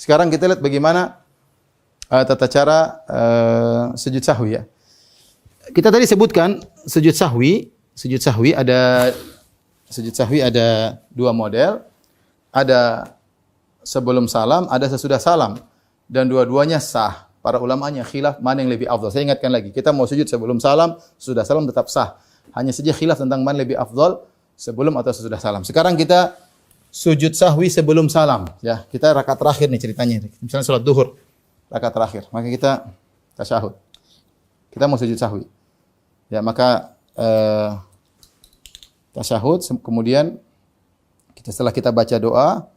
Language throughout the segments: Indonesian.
Sekarang kita lihat bagaimana tata cara sujud sahwi ya. Kita tadi sebutkan sujud sahwi ada dua model. Ada sebelum salam, ada sesudah salam, dan dua-duanya sah. Para ulamanya khilaf mana yang lebih afdal. Saya ingatkan lagi, kita mau sujud sebelum salam, sesudah salam tetap sah. Hanya saja khilaf tentang mana lebih afdal, sebelum atau sesudah salam. Sekarang kita sujud sahwi sebelum salam. Ya, kita rakaat terakhir nih ceritanya. Misalnya salat duhur, rakaat terakhir. Maka kita tasyahud. Kita mau sujud sahwi. Ya, maka tasyahud, kemudian setelah kita baca doa,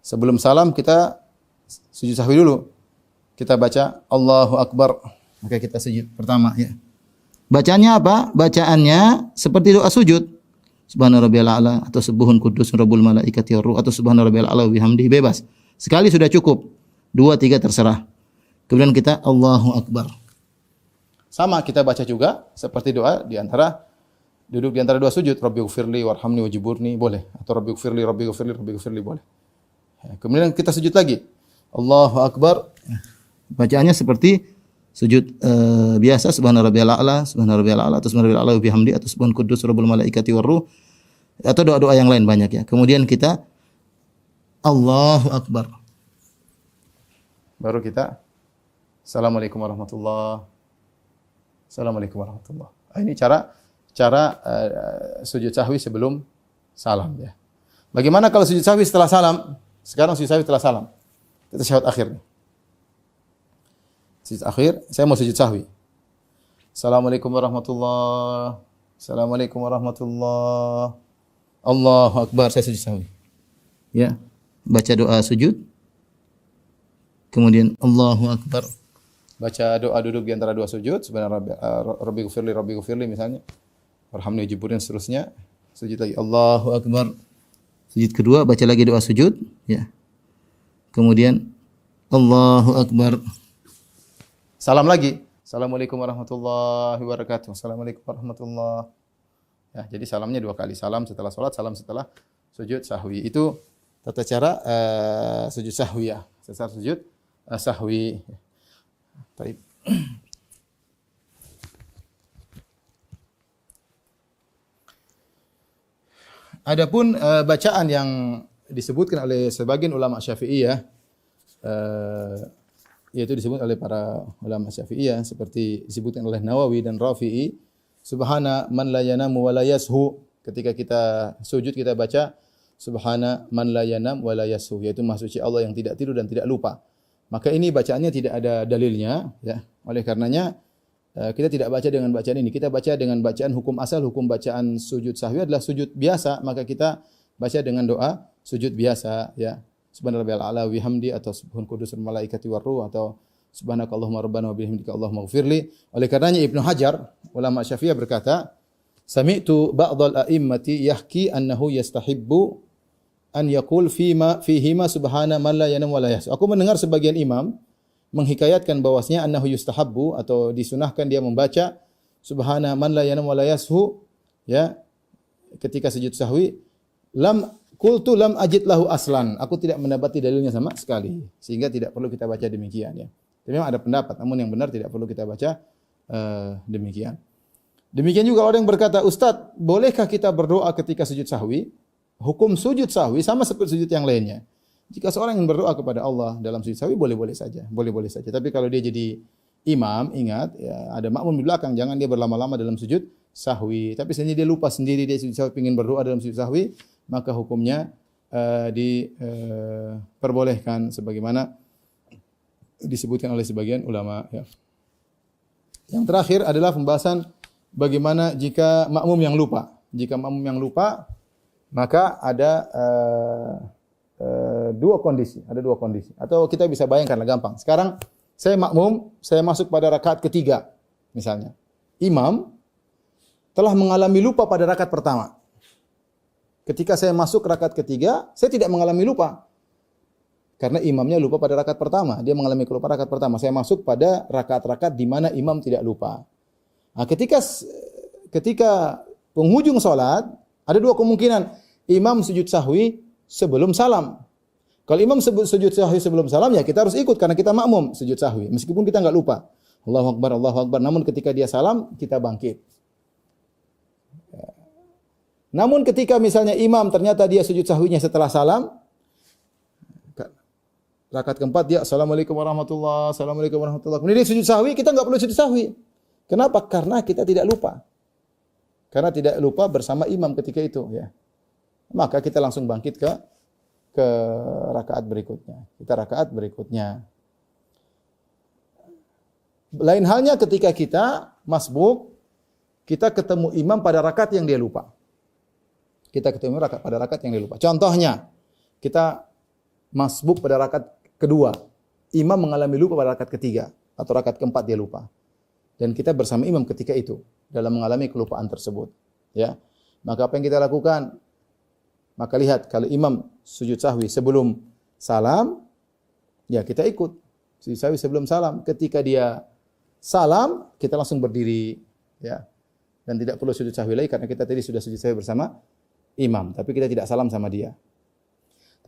sebelum salam kita sujud sahwi dulu. Kita baca Allahu Akbar. Maka kita sujud pertama ya. Bacaannya apa? Bacaannya seperti doa sujud. Subhana rabbiyal a'la atau subuhun quddus rabbul malaikati war ruh atau subhana rabbiyal a'la wa bihamdihi, bebas. Sekali sudah cukup. 2, 3 terserah. Kemudian kita Allahu Akbar. Sama kita baca juga seperti doa duduk di antara dua sujud. Rabbighfirli warhamni wajburni, boleh. Atau Rabbighfirli boleh. Kemudian kita sujud lagi. Allahu Akbar. Bacaannya seperti sujud biasa, subhana rabbiyal a'la atau subhana rabbiyal a'la wa bihamdi atau subhan quddus rabbul malaikati war ruh atau doa-doa yang lain banyak ya. Kemudian kita Allahu Akbar. Baru kita Assalamualaikum warahmatullahi. Ini cara sujud sahwi sebelum salam ya. Bagaimana kalau sujud sahwi setelah salam? Sekarang sujud sahwi setelah salam. Kita tasyahud akhir nih. Sujud akhir, saya mau sujud sahwi. Assalamualaikum warahmatullahi. Allahu Akbar, saya sujud sahwi. Ya, baca doa sujud. Kemudian Allahu Akbar. Baca doa duduk di antara dua sujud. Subhanallah, Rabbighfirli misalnya. Warhamni wajburni seterusnya. Sujud lagi. Allahu Akbar. Sujud kedua, baca lagi doa sujud. Ya. Kemudian Allahu Akbar. Salam lagi. Assalamualaikum warahmatullahi wabarakatuh. Assalamualaikum warahmatullahi. Ya, jadi salamnya 2 kali. Salam setelah salat, salam setelah sujud sahwi. Itu tata cara sujud sahwi ya. Secara sujud sahwi. Baik. Adapun bacaan yang disebutkan oleh sebagian ulama Syafi'iyah, yaitu disebut oleh para ulama Syafi'iyah seperti disebutkan oleh Nawawi dan Rafi'i, subhana man la yanamu wa la yashu. Ketika kita sujud kita baca subhana man la yanam wa la yashu, yaitu maha suci Allah yang tidak tidur dan tidak lupa. Maka ini bacaannya tidak ada dalilnya ya. Oleh karenanya kita tidak baca dengan bacaan ini. Kita baca dengan bacaan hukum asal. Hukum bacaan sujud sahwi adalah sujud biasa, maka kita baca dengan doa sujud biasa ya. Subhanarabbiyal a'la wa bihamdi atau subhan qudusul malaikati war ruh atau subhanakallahumma rabbana wa bihamdika allahumma ighfirli. Oleh karenanya Ibnu Hajar, ulama Syafi'iyah berkata, sami'tu ba'dal a'immati yahki annahu yastahibbu an yaqul fihima subhana man la yanam wa la yahsu. Aku mendengar sebagian imam menghikayatkan bahwasanya annahu yustahabbu atau disunahkan dia membaca subhana man la yanam wa la yashu ya ketika sujud sahwi. Qultu lam ajid lahu aslan. Aku tidak mendapati dalilnya sama sekali. Sehingga tidak perlu kita baca demikian ya. Tapi memang ada pendapat, namun yang benar tidak perlu kita baca demikian. Demikian juga orang yang berkata, "Ustaz, bolehkah kita berdoa ketika sujud sahwi?" Hukum sujud sahwi sama seperti sujud yang lainnya. Jika seorang yang berdoa kepada Allah dalam sujud sahwi boleh-boleh saja, boleh-boleh saja. Tapi kalau dia jadi imam, ingat ya, ada makmum di belakang, jangan dia berlama-lama dalam sujud sahwi. Tapi seandainya dia lupa sendiri dia sujud sahwi, ingin berdoa dalam sujud sahwi, maka hukumnya diperbolehkan sebagaimana disebutkan oleh sebagian ulama ya. Yang terakhir adalah pembahasan bagaimana jika makmum yang lupa. Jika makmum yang lupa, maka ada dua kondisi. Atau kita bisa bayangkanlah gampang. Sekarang saya makmum, saya masuk pada rakaat ketiga misalnya. Imam telah mengalami lupa pada rakaat pertama. Ketika saya masuk rakaat ketiga, saya tidak mengalami lupa. Karena imamnya lupa pada rakaat pertama. Dia mengalami kelupaan rakaat pertama. Saya masuk pada rakaat-rakaat di mana imam tidak lupa. Nah, ketika penghujung salat, ada dua kemungkinan. Imam sujud sahwi sebelum salam. Kalau imam sebut sujud sahwi sebelum salam, ya kita harus ikut karena kita makmum sujud sahwi. Meskipun kita enggak lupa. Allahu Akbar, Allahu Akbar. Namun ketika dia salam, kita bangkit. Namun ketika misalnya imam ternyata dia sujud sahwinya setelah salam, rakaat keempat dia Assalamualaikum warahmatullahi wabarakatuh, Assalamualaikum warahmatullahi wabarakatuh. Kemudian dia sujud sahwi, kita enggak perlu sujud sahwi. Kenapa? Karena kita tidak lupa. Karena tidak lupa bersama imam ketika itu, ya. Maka kita langsung bangkit ke rakaat berikutnya. Kita rakaat berikutnya. Lain halnya ketika kita masbuk, kita ketemu imam pada rakaat yang dia lupa. Kita ketemu pada rakaat yang dia lupa. Contohnya, kita masbuk pada rakaat kedua. Imam mengalami lupa pada rakaat ketiga atau rakaat keempat dia lupa. Dan kita bersama imam ketika itu dalam mengalami kelupaan tersebut. Ya, maka apa yang kita lakukan? Maka lihat kalau imam sujud sahwi sebelum salam, ya kita ikut sujud sahwi sebelum salam. Ketika dia salam, kita langsung berdiri, ya. Dan tidak perlu sujud sahwi lagi karena kita tadi sudah sujud sahwi bersama imam, tapi kita tidak salam sama dia.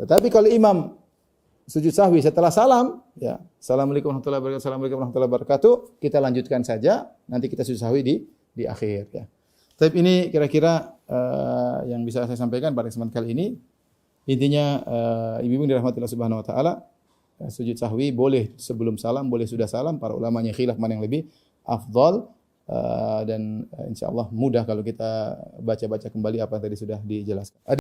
Tetapi kalau imam sujud sahwi setelah salam, ya, Assalamualaikum warahmatullahi wabarakatuh, Assalamualaikum warahmatullahi wabarakatuh, kita lanjutkan saja, nanti kita sujud sahwi di akhir, ya. Tapi ini kira-kira yang bisa saya sampaikan pada kesempatan kali ini. Intinya ibu-ibu dirahmati Allah Subhanahu wa taala, sujud sahwi boleh sebelum salam, boleh sudah salam. Para ulamanya khilaf mana yang lebih afdal, dan insyaallah mudah kalau kita baca-baca kembali apa yang tadi sudah dijelaskan. Ada